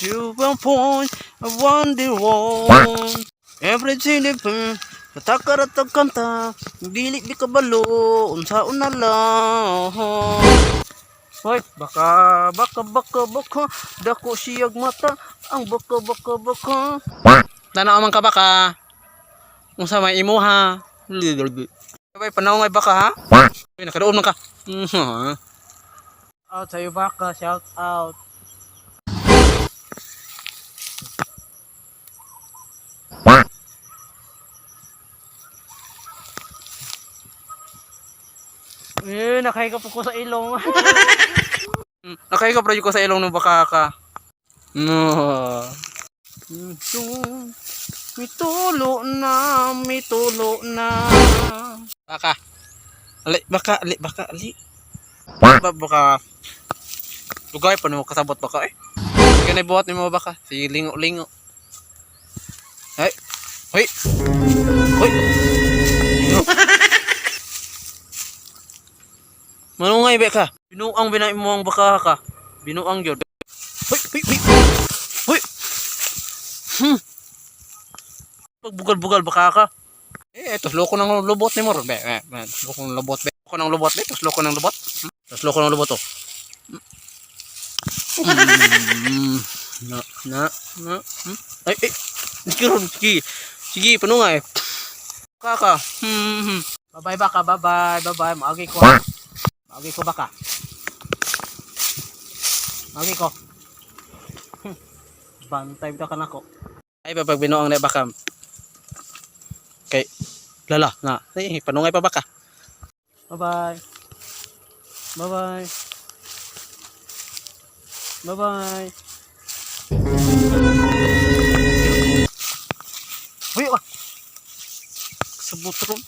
to a point I wonder why everything different katakaratag kanta dili di kabalo unsaon na lang. Hoy, baka dako siyag mata ang baka. Tanaw man ka baka. Unsa may imuha? Sabay panaw ngay baka ha? Ay nakaroon man ka. Out sa'yo baka, shout out. Nakahiga po ko sa ilong. Nakahiga po ko sa ilong ng baka ka. No. Mitulo na. Baka. Ali. Baka. Lugay pa mo kasabot baka eh. Ganay buhat ni mo baka. Si lingo. Ay. Hoy. Manungay be ka. Binuang binay mo ang baka ka. Binuang gyud. Hoy. Pagbugal-bugal baka ka. Tuslo ko ng lubot ni mo. Tuslo ko ng lubot. Tuslo ko ng lubot oh. Ay. Sige, panungay. Kaka. Bye baka, bye. Maagi ko baka. Maagi ko. Bantay bitaw ka nako. Ay pag binuang na baka. Kay lala nga. Ay panungay pa baka. Bye. Uy, sabot ron.